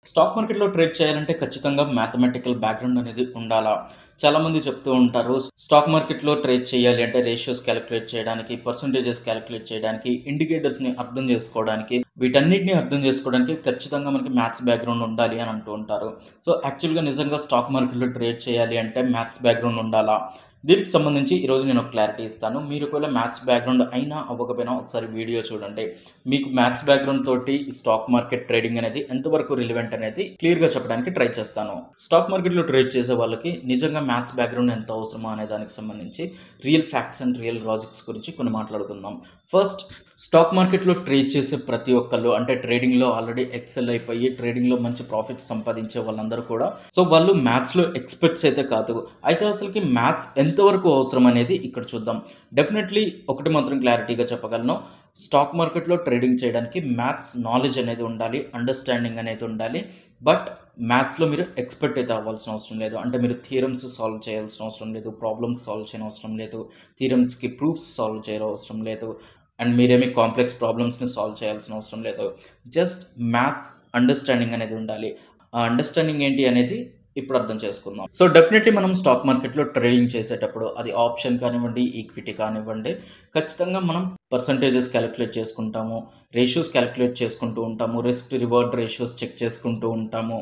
Stock మార్కెట్‌లో trade చేయాలంటే ఖచ్చితంగా మ్యాథమెటికల్ బ్యాక్‌గ్రౌండ్ అనేది ఉండాలా? చాలామంది చెప్తూ ఉంటారు. స్టాక్ మార్కెట్‌లో ట్రేడ్ చేయాలి అంటే రేషియోస్ కాలిక్యులేట్ చేయడానికి, పర్సెంటేజెస్ కాలిక్యులేట్ చేయడానికి, ఇండికేటర్స్‌ని అర్థం చేసుకోవడానికి, వీటన్నిటిని అర్థం చేసుకోవడానికి ఖచ్చితంగా మనకి మ్యాథ్స్ బ్యాక్‌గ్రౌండ్ ఉండాలి అని అంటూ ఉంటారు. సో, యాక్చువల్‌గా నిజంగా స్టాక్ మార్కెట్‌లో ట్రేడ్ చేయాలి అంటే మ్యాథ్స్ బ్యాక్‌గ్రౌండ్ ఉండాలా? దీనికి సంబంధించి ఈరోజు నేను ఒక క్లారిటీ ఇస్తాను. మీరు ఒకవేళ మ్యాథ్స్ బ్యాక్‌గ్రౌండ్ అయినా అవ్వకపోయినా ఒకసారి వీడియో చూడండి. మీకు మ్యాథ్స్ బ్యాక్‌గ్రౌండ్ తోటి స్టాక్ మార్కెట్ ట్రేడింగ్ అనేది ఎంతవరకు రిలవెంట్ అనేది క్లియర్‌గా చెప్పడానికి ట్రై చేస్తాను. స్టాక్ మార్కెట్‌లో ట్రేడ్ చేసే వాళ్ళకి నిజంగా మ్యాథ్స్ బ్యాక్‌గ్రౌండ్ ఎంత అవసరమా అనే దానికి సంబంధించి real facts and real logics గురించి కొన్ని మాట్లాడుకుందాం. ఫస్ట్, స్టాక్ మార్కెట్‌లో ట్రేడ్ చేసే ప్రతి ఒక్కళ్ళు అంటే ట్రేడింగ్‌లో ఆల్రెడీ ఎక్సెల్ అయిపోయి ట్రేడింగ్‌లో మంచి ప్రాఫిట్స్ సంపాదించే వాళ్ళందరూ కూడా వాళ్ళు మ్యాథ్స్‌లో ఎక్స్‌పర్ట్స్ అయితే కాదు. అయితే అసలుకి మ్యాథ్స్ ఎంతవరకు అవసరం అనేది ఇక్కడ చూద్దాం. డెఫినెట్‌లీ ఒకటి మాత్రం క్లారిటీగా చెప్పగలను. స్టాక్ మార్కెట్‌లో ట్రేడింగ్ చేయడానికి మ్యాథ్స్ నాలెడ్జ్ అనేది ఉండాలి. అండర్‌స్టాండింగ్ అనేది ఉండాలి. బట్ మ్యాథ్స్‌లో మీరు ఎక్స్‌పర్ట్ అయితే అవ్వాల్సిన అవసరం లేదు. అంటే మీరు థియరమ్స్ సాల్వ్ చేయాల్సిన అవసరం లేదు. ప్రాబ్లమ్స్ సాల్వ్ చేయనవసరం లేదు. థియరమ్స్‌కి ప్రూఫ్స్ సాల్వ్ చేయనవసరం లేదు. అండ్ మీరేమి కాంప్లెక్స్ ప్రాబ్లమ్స్‌ని సాల్వ్ చేయాల్సిన అవసరం లేదు. జస్ట్ మ్యాథ్స్ అండర్‌స్టాండింగ్ అనేది ఉండాలి. ఆ అండర్‌స్టాండింగ్ ఏంటి అనేది ఇప్పుడు అర్థం చేసుకుందాం. సో, డెఫినెట్‌లీ మనం స్టాక్ మార్కెట్‌లో ట్రేడింగ్ చేసేటప్పుడు అది ఆప్షన్ కానివ్వండి, ఈక్విటీ కానివ్వండి, ఖచ్చితంగా మనం పర్సెంటేజెస్ కాలిక్యులేట్ చేసుకుంటాము. రేషియోస్ కాలిక్యులేట్ చేసుకుంటూ ఉంటాము. రిస్క్ రివార్డ్ రేషియోస్ చెక్ చేసుకుంటూ ఉంటాము.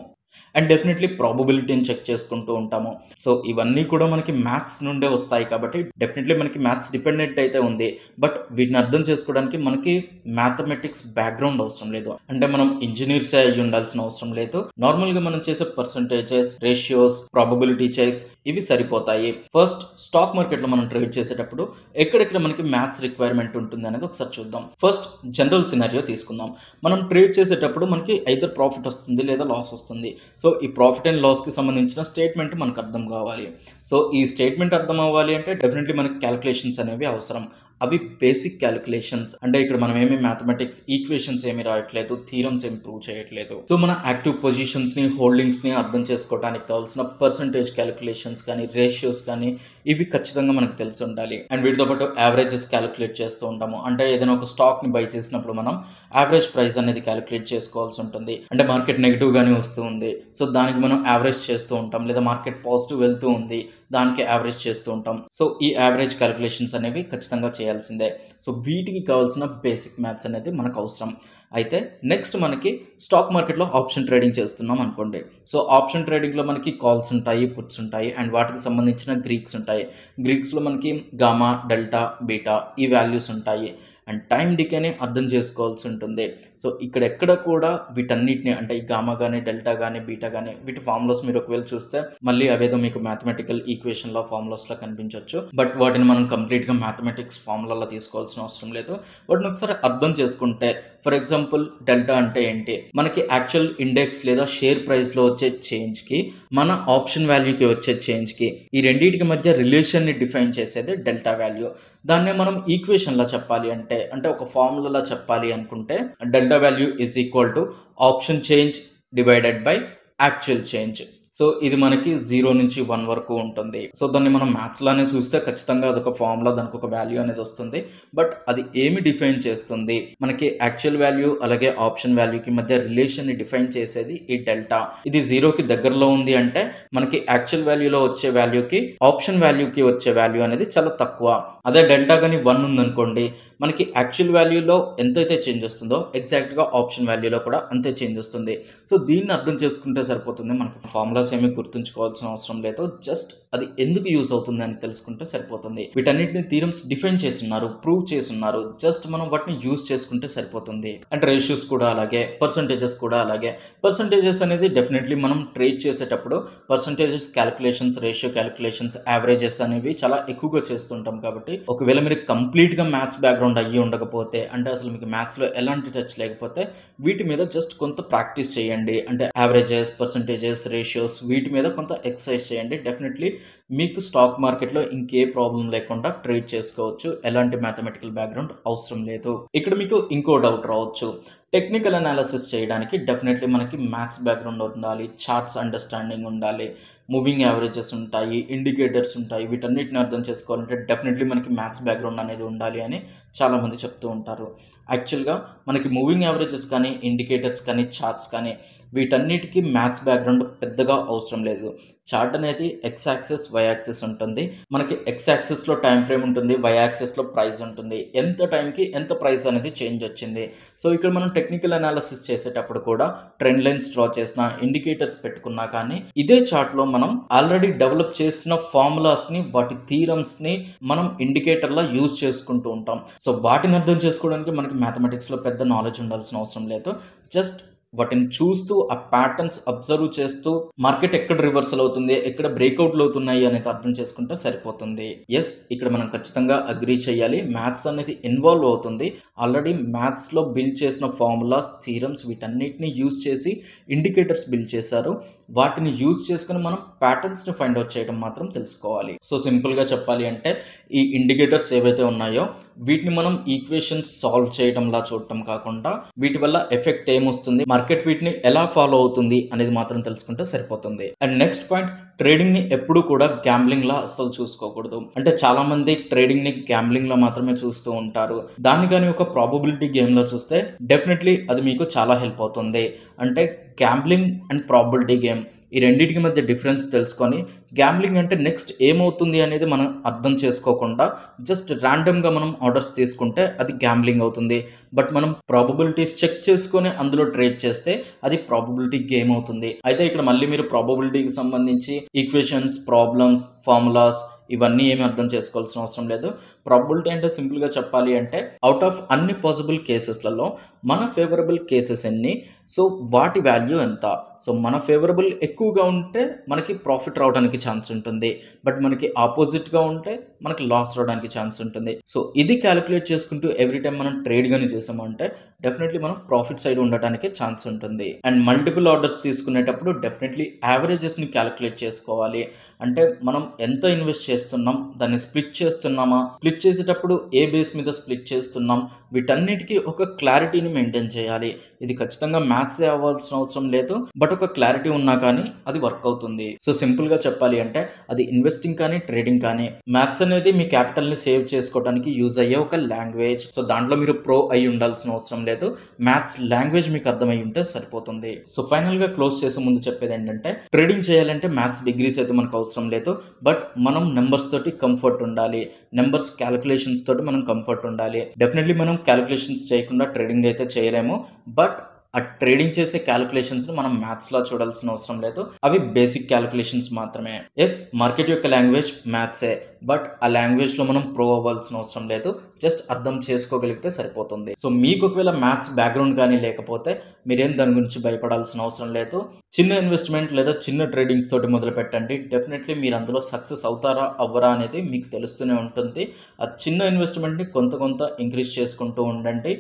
అండ్ డెఫినెట్‌లీ ప్రాబబిలిటీని చెక్ చేసుకుంటూ ఉంటాము. సో, ఇవన్నీ కూడా మనకి మ్యాథ్స్ నుండే వస్తాయి కాబట్టి డెఫినెట్‌లీ మనకి మ్యాథ్స్ డిపెండెంట్ అయితే ఉంది. బట్ వీటిని అర్థం చేసుకోవడానికి మనకి మ్యాథమెటిక్స్ బ్యాక్‌గ్రౌండ్ అవసరం లేదు. అంటే మనం ఇంజినీర్సే అయ్యి ఉండాల్సిన అవసరం లేదు. నార్మల్‌గా మనం చేసే పర్సెంటేజెస్, రేషియోస్, ప్రాబబిలిటీ చెక్స్ ఇవి సరిపోతాయి. ఫస్ట్, స్టాక్ మార్కెట్‌లో మనం ట్రేడ్ చేసేటప్పుడు ఎక్కడెక్కడ మనకి మ్యాథ్స్ రిక్వైర్మెంట్ ఉంటుందనేది ఒకసారి చూద్దాం. ఫస్ట్, జనరల్ సినారియో తీసుకుందాం. మనం ట్రేడ్ చేసేటప్పుడు మనకి ఐదర్ ప్రాఫిట్ వస్తుంది లేదా లాస్ వస్తుంది. సో, ఈ ప్రాఫిట్ అండ్ లాస్‌కి సంబంధించిన స్టేట్మెంట్ మనకు అర్థం కావాలి. సో, ఈ స్టేట్మెంట్ అర్థం అవ్వాలి అంటే డెఫినెట్‌లీ మనకి కాలిక్యులేషన్స్ అనేవి అవసరం. అవి బేసిక్ కాలిక్యులేషన్స్. అంటే ఇక్కడ మనం ఏమి మ్యాథమెటిక్స్ ఈక్వేషన్స్ ఏమి రాయట్లేదు. థీరమ్స్ ఏమి ప్రూవ్ చేయట్లేదు. సో, మన యాక్టివ్ పొజిషన్స్‌ని, హోల్డింగ్స్‌ని అర్థం చేసుకోవడానికి కావాల్సిన పర్సెంటేజ్ కాలిక్యులేషన్స్ కానీ, రేషియోస్ కానీ ఇవి ఖచ్చితంగా మనకు తెలిసి ఉండాలి. అండ్ వీటితో పాటు యావరేజెస్ కాలిక్యులేట్ చేస్తూ ఉంటాము. అంటే ఏదైనా ఒక స్టాక్‌ని బై చేసినప్పుడు మనం యావరేజ్ ప్రైస్ అనేది కాలిక్యులేట్ చేసుకోవాల్సి ఉంటుంది. అంటే మార్కెట్ నెగెటివ్ గానే వస్తూ ఉంది. సో, దానికి మనం యావరేజ్ చేస్తూ ఉంటాం. లేదా మార్కెట్ పాజిటివ్ వెళ్తూ ఉంది. దానికి యావరేజ్ చేస్తూ ఉంటాం. సో, ఈ యావరేజ్ కాలిక్యులేషన్స్ అనేవి ఖచ్చితంగా చేయాల్సిందే. సో, వీటికి కావాల్సిన బేసిక్ మ్యాథ్స్ అనేది మనకు అవసరం. అయితే నెక్స్ట్ మనకి స్టాక్ మార్కెట్‌లో ఆప్షన్ ట్రేడింగ్ చేస్తున్నాం అనుకోండి. సో, ఆప్షన్ ట్రేడింగ్‌లో మనకి కాల్స్ ఉంటాయి, పుట్స్ ఉంటాయి అండ్ వాటికి సంబంధించిన గ్రీక్స్ ఉంటాయి. గ్రీక్స్‌లో మనకి గామా, డెల్టా, బీటా ఈ వాల్యూస్ ఉంటాయి. అండ్ టైమ్ డికేని అర్థం చేసుకోవాల్సి ఉంటుంది. సో, ఇక్కడెక్కడ కూడా వీటన్నిటిని అంటే ఈ గామా గాని, డెల్టా గాని, బీటా గాని వీటి ఫార్ములాస్ మీరు ఒకవేళ చూస్తే మళ్ళీ అవేదో మీకు మ్యాథమెటికల్ ఈక్వేషన్‌లో ఫార్ములాస్‌లా కనిపించొచ్చు. బట్ వాటిని మనం కంప్లీట్‌గా మ్యాథమెటిక్స్ ఫార్ములాలో తీసుకోవాల్సిన అవసరం లేదు. వాటిని ఒకసారి అర్థం చేసుకుంటే ఫర్ ఎగ్జాంపుల్ డెల్టా అంటే ఏంటి? మనకి యాక్చువల్ ఇండెక్స్ లేదా షేర్ ప్రైస్‌లో వచ్చే చేంజ్‌కి, మన ఆప్షన్ వాల్యూకి వచ్చే చేంజ్‌కి ఈ రెండిటికి మధ్య రిలేషన్‌ని డిఫైన్ చేసేదే డెల్టా వాల్యూ. దాన్నే మనం ఈక్వేషన్‌లా చెప్పాలి అంటే ఒక ఫార్ములాలా చెప్పాలి అనుకుంటే delta value is equal to option change divided by actual change. So, ఇది మనకి 0 నుంచి 1 వరకు ఉంటుంది. సో, దాన్ని మనం మ్యాథ్స్ లానే చూస్తే ఖచ్చితంగా అదొక ఫార్ములా దానికి ఒక వాల్యూ అనేది వస్తుంది. బట్ అది ఏమి డిఫైన్ చేస్తుంది? మనకి యాక్చువల్ వాల్యూ అలాగే ఆప్షన్ వాల్యూకి మధ్య రిలేషన్‌ని డిఫైన్ చేసేది ఈ డెల్టా. ఇది 0కి దగ్గరలో ఉంది అంటే మనకి యాక్చువల్ వాల్యూలో వచ్చే వాల్యూకి, ఆప్షన్ వాల్యూకి వచ్చే వాల్యూ అనేది చాలా తక్కువ. అదే డెల్టా గాని 1 ఉందనుకోండి, మనకి యాక్చువల్ వాల్యూలో ఎంతైతే చేంజ్ వస్తుందో ఎగ్జాక్ట్‌గా ఆప్షన్ వాల్యూలో కూడా అంతే చేంజ్ వస్తుంది. సో, దీన్ని అర్థం చేసుకుంటే సరిపోతుంది. మనకి ఫార్ములాస్ ఏమి గుర్తుంచుకోవాల్సిన అవసరం లేదు. జస్ట్ అది ఎందుకు యూజ్ అవుతుంది అని తెలుసుకుంటే సరిపోతుంది. వీటన్నిటిని థీరమ్స్ డిఫైన్ చేసున్నారు, ప్రూవ్ చేసున్నారు. జస్ట్ మనం వాటిని యూజ్ చేసుకుంటే సరిపోతుంది. అండ్ రేషియోస్ కూడా అలాగే, పర్సెంటేజెస్ కూడా అలాగే. పర్సెంటేజెస్ అనేది డెఫినెట్‌లీ మనం ట్రేడ్ చేసేటప్పుడు percentages calculations, ratio calculations, averages అనేవి చాలా ఎక్కువగా చేస్తుంటాం కాబట్టి ఒకవేళ మీరు కంప్లీట్‌గా మ్యాథ్స్ బ్యాక్‌గ్రౌండ్ అయ్యి ఉండకపోతే అంటే అసలు మీకు మ్యాథ్స్‌లో ఎలాంటి టచ్ లేకపోతే వీటి మీద జస్ట్ కొంత ప్రాక్టీస్ చేయండి. అంటే యావరేజెస్, పర్సెంటేజెస్, రేషియోస్ వీటి మీద కొంత ఎక్సర్సైజ్ చేయండి. డెఫినెట్‌లీ మీకు స్టాక్ మార్కెట్‌లో ఇంకే ప్రాబ్లమ్ లేకుండా ట్రేడ్ చేసుకోవచ్చు. ఎలాంటి మ్యాథమెటికల్ బ్యాక్‌గ్రౌండ్ అవసరం లేదు. ఇక్కడ మీకు ఇంకో డౌట్ రావచ్చు. టెక్నికల్ అనాలిసిస్ చేయడానికి డెఫినెట్‌లీ మనకి మ్యాథ్స్ బ్యాక్‌గ్రౌండ్ ఉండాలి. చార్ట్స్ అండర్‌స్టాండింగ్ ఉండాలి. మూవింగ్ యావరేజెస్ ఉంటాయి. ఇండికేటర్స్ ఉంటాయి. వీటన్నిటిని అర్థం చేసుకోవాలంటే డెఫినెట్‌లీ మనకి మ్యాథ్స్ బ్యాక్‌గ్రౌండ్ అనేది ఉండాలి అని చాలామంది చెప్తూ ఉంటారు. యాక్చువల్‌గా మనకి మూవింగ్ యావరేజెస్ కానీ, ఇండికేటర్స్ కానీ, చార్ట్స్ కానీ వీటన్నిటికి మ్యాథ్స్ బ్యాక్‌గ్రౌండ్ పెద్దగా అవసరం లేదు. చార్ట్ అనేది ఎక్స్ యాక్సిస్, వై యాక్సిస్ ఉంటుంది. మనకి ఎక్స్ యాక్సిస్‌లో టైమ్ ఫ్రేమ్ ఉంటుంది. వై యాక్సిస్‌లో ప్రైస్ ఉంటుంది. ఎంత టైంకి ఎంత ప్రైస్ అనేది చేంజ్ వచ్చింది. సో ఇక్కడ మనం టెక్నికల్ అనాలిసిస్ చేసేటప్పుడు కూడా ట్రెండ్ లైన్స్ డ్రా చేసినా, ఇండికేటర్స్ పెట్టుకున్నా కానీ ఇదే చార్ట్‌లో మనం ఆల్రెడీ డెవలప్ చేసిన ఫార్ములాస్‌ని, వాటి థీరమ్స్‌ని మనం ఇండికేటర్‌లా యూజ్ చేసుకుంటూ ఉంటాం. సో వాటిని అర్థం చేసుకోవడానికి మనకి మ్యాథమెటిక్స్‌లో పెద్ద నాలెడ్జ్ ఉండాల్సిన అవసరం లేదు. జస్ట్ వాటిని చూస్తూ ఆ ప్యాటర్న్స్ అబ్జర్వ్ చేస్తూ మార్కెట్ ఎక్కడ రివర్సల్ అవుతుంది, ఎక్కడ బ్రేక్అవుట్లు అవుతున్నాయి అనేది అర్థం చేసుకుంటే సరిపోతుంది. ఎస్, ఇక్కడ మనం ఖచ్చితంగా అగ్రీ చేయాలి. మ్యాథ్స్ అనేది ఇన్వాల్వ్ అవుతుంది. ఆల్రెడీ మ్యాథ్స్లో బిల్డ్ చేసిన ఫార్ములాస్, థీరమ్స్ వీటన్నిటిని యూజ్ చేసి ఇండికేటర్స్ బిల్డ్ చేశారు. వాటిని యూజ్ చేసుకుని మనం ప్యాటర్న్స్ని ఫైండ్ అవుట్ చేయడం మాత్రం తెలుసుకోవాలి. సో సింపుల్గా చెప్పాలి అంటే ఈ ఇండికేటర్స్ ఏవైతే ఉన్నాయో వీటిని మనం ఈక్వేషన్స్ సాల్వ్ చేయడంలా చూడటం కాకుండా వీటి వల్ల ఎఫెక్ట్ ఏమొస్తుంది, మార్కెట్ వీటిని ఎలా ఫాలో అవుతుంది అనేది మాత్రం తెలుసుకుంటే సరిపోతుంది. అండ్ నెక్స్ట్ పాయింట్, ట్రేడింగ్ ని ఎప్పుడు కూడా గ్యాంబ్లింగ్ లా అస్సలు చూసుకోకూడదు. అంటే చాలా మంది ట్రేడింగ్ ని గ్యాంబ్లింగ్ లా మాత్రమే చూస్తూ ఉంటారు. దాన్ని కానీ ఒక ప్రాబబిలిటీ గేమ్ లో చూస్తే డెఫినెట్లీ అది మీకు చాలా హెల్ప్ అవుతుంది. అంటే గ్యాంబ్లింగ్ అండ్ ప్రాబబిలిటీ గేమ్ ఈ రెండింటికి మధ్య డిఫరెన్స్ తెలుసుకొని గ్యాంబ్లింగ్ అంటే నెక్స్ట్ ఏమవుతుంది అనేది మనం అర్థం చేసుకోకుండా జస్ట్ ర్యాండమ్గా మనం ఆర్డర్స్ తీసుకుంటే అది గ్యాంబ్లింగ్ అవుతుంది. బట్ మనం ప్రాబబిలిటీస్ చెక్ చేసుకొని అందులో ట్రేడ్ చేస్తే అది ప్రాబబిలిటీ గేమ్ అవుతుంది. అయితే ఇక్కడ మళ్ళీ మీరు ప్రాబబిలిటీకి సంబంధించి ఈక్వేషన్స్, ప్రాబ్లమ్స్, ఫార్ములాస్ ఇవన్నీ ఏమి అర్థం చేసుకోవాల్సిన అవసరం లేదు. ప్రాబబిలిటీ అంటే సింపుల్గా చెప్పాలి అంటే అవుట్ ఆఫ్ అన్ని పాసిబుల్ కేసెస్లలో మన ఫేవరబుల్ కేసెస్ ఎన్ని, సో వాటి వాల్యూ ఎంత. సో మన ఫేవరబుల్ ఎక్కువగా ఉంటే మనకి ప్రాఫిట్ రావడానికి ఛాన్స్ ఉంటుంది. బట్ మనకి ఆపోజిట్గా ఉంటే మనకి లాస్ రావడానికి ఛాన్స్ ఉంటుంది. సో ఇది క్యాలిక్యులేట్ చేసుకుంటూ ఎవ్రీ టైం మనం ట్రేడ్ కానీ చేసామంటే డెఫినెట్లీ మనం ప్రాఫిట్ సైడ్ ఉండటానికి ఛాన్స్ ఉంటుంది. అండ్ మల్టిపుల్ ఆర్డర్స్ తీసుకునేటప్పుడు డెఫినెట్లీ యావరేజెస్ని క్యాలిక్యులేట్ చేసుకోవాలి. అంటే మనం ఎంత ఇన్వెస్ట్ చేస్తున్నాం, దాన్ని స్ప్లిట్ చేస్తున్నామా, స్ప్లిట్ చేసేటప్పుడు ఏ బేస్ మీద స్ప్లిట్ చేస్తున్నాం, వీటన్నిటికీ ఒక క్లారిటీని మెయింటైన్ చేయాలి. ఇది ఖచ్చితంగా మ్యాథ్సే అవ్వాల్సిన అవసరం లేదు. బట్ ఒక క్లారిటీ ఉన్నా కానీ అది వర్క్ అవుతుంది. సో సింపుల్గా చెప్పాలి అంటే అది ఇన్వెస్టింగ్ కానీ ట్రేడింగ్ కానీ మ్యాథ్స్ అనేది మీ క్యాపిటల్ని సేవ్ చేసుకోవడానికి యూజ్ అయ్యే ఒక లాంగ్వేజ్. సో దాంట్లో మీరు ప్రో అయి ఉండాల్సిన అవసరం లేదు. మ్యాథ్స్ లాంగ్వేజ్ మీకు అర్థమై ఉంటే సరిపోతుంది. సో ఫైనల్గా క్లోజ్ చేసే ముందు చెప్పేది ఏంటంటే ట్రేడింగ్ చేయాలంటే మ్యాథ్స్ డిగ్రీస్ అయితే మనకు అవసరం లేదు. బట్ మనం నెంబర్స్ తోటి కంఫర్ట్ ఉండాలి. నెంబర్స్ క్యాలిక్యులేషన్స్ తోటి మనం కంఫర్ట్ ఉండాలి. డెఫినెట్లీ మనం క్యాలిక్యులేషన్స్ చేయకుండా ట్రేడింగ్ అయితే చేయలేము. బట్ ఆ ట్రేడింగ్ చేసే క్యాలిక్యులేషన్స్ని మనం మ్యాథ్స్లో చూడాల్సిన అవసరం లేదు. అవి బేసిక్ క్యాలిక్యులేషన్స్ మాత్రమే. ఎస్, మార్కెట్ యొక్క లాంగ్వేజ్ మ్యాథ్సే. బట్ ఆ లాంగ్వేజ్లో మనం ప్రో అవ్వాల్సిన అవసరం లేదు. జస్ట్ అర్థం చేసుకోగలిగితే సరిపోతుంది. సో మీకు ఒకవేళ మ్యాథ్స్ బ్యాక్గ్రౌండ్ కానీ లేకపోతే మీరేం దాని గురించి భయపడాల్సిన అవసరం లేదు. చిన్న ఇన్వెస్ట్మెంట్ లేదా చిన్న ట్రేడింగ్స్ తోటి మొదలు పెట్టండి. డెఫినెట్లీ మీరు అందులో సక్సెస్ అవుతారా అవ్వరా అనేది మీకు తెలుస్తూనే ఉంటుంది. ఆ చిన్న ఇన్వెస్ట్మెంట్ని కొంత ఇంక్రీజ్ చేసుకుంటూ ఉండండి.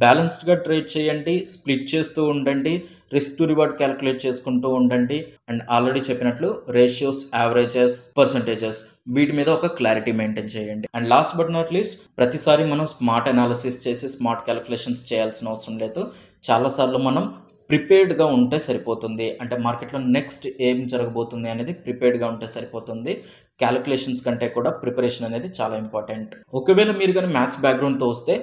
బ్యాలెన్స్డ్గా ట్రేడ్ చేయండి. స్ప్లిట్ చేస్తూ ఉండండి. రిస్క్ టు రివార్డ్ క్యాలిక్యులేట్ చేసుకుంటూ ఉండండి. అండ్ ఆల్రెడీ చెప్పినట్లు రేషియోస్, యావరేజెస్, పర్సంటేజెస్ వీటి మీద ఒక క్లారిటీ మెయింటైన్ చేయండి. And last but not least, ప్రతిసారి మనం స్మార్ట్ అనాలిసిస్ చేసి స్మార్ట్ క్యాలిక్యులేషన్స్ చేయాల్సిన అవసరం లేదు. చాలాసార్లు మనం ప్రిపేర్డ్గా ఉంటే సరిపోతుంది. అంటే మార్కెట్లో నెక్స్ట్ ఏం జరగబోతుంది అనేది ప్రిపేర్డ్గా ఉంటే సరిపోతుంది. క్యాలిక్యులేషన్స్ కంటే కూడా ప్రిపరేషన్ అనేది చాలా ఇంపార్టెంట్. ఒకవేళ మీరు కానీ మ్యాథ్స్ బ్యాక్గ్రౌండ్తో వస్తే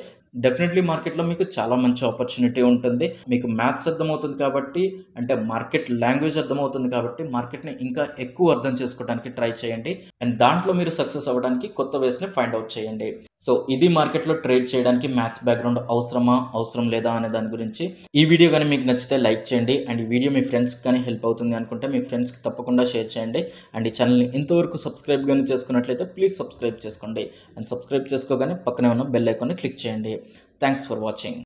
డెఫినెట్లీ మార్కెట్లో మీకు చాలా మంచి ఆపర్చునిటీ ఉంటుంది. మీకు మ్యాథ్స్ అర్థమవుతుంది కాబట్టి, అంటే మార్కెట్ లాంగ్వేజ్ అర్థమవుతుంది కాబట్టి మార్కెట్ని ఇంకా ఎక్కువ అర్థం చేసుకోవడానికి ట్రై చేయండి. అండ్ దాంట్లో మీరు సక్సెస్ అవ్వడానికి కొత్త వేస్ని ఫైండ్ అవుట్ చేయండి. సో ఇది మార్కెట్లో ట్రేడ్ చేయడానికి మ్యాథ్స్ బ్యాక్గ్రౌండ్ అవసరమా, అవసరం లేదా అనే దాని గురించి. ఈ వీడియో కానీ మీకు నచ్చితే లైక్ చేయండి. అండ్ ఈ వీడియో మీ ఫ్రెండ్స్కి కానీ హెల్ప్ అవుతుంది అనుకుంటే మీ ఫ్రెండ్స్కి తప్పకుండా షేర్ చేయండి. అండ్ ఈ ఛానల్ని ఇంతవరకు సబ్స్క్రైబ్ కానీ చేసుకున్నట్లయితే ప్లీజ్ సబ్స్క్రైబ్ చేసుకోండి. అండ్ సబ్స్క్రైబ్ చేసుకోగానే పక్కనే ఉన్న బెల్ ఐకాన్ని క్లిక్ చేయండి. Thanks for watching.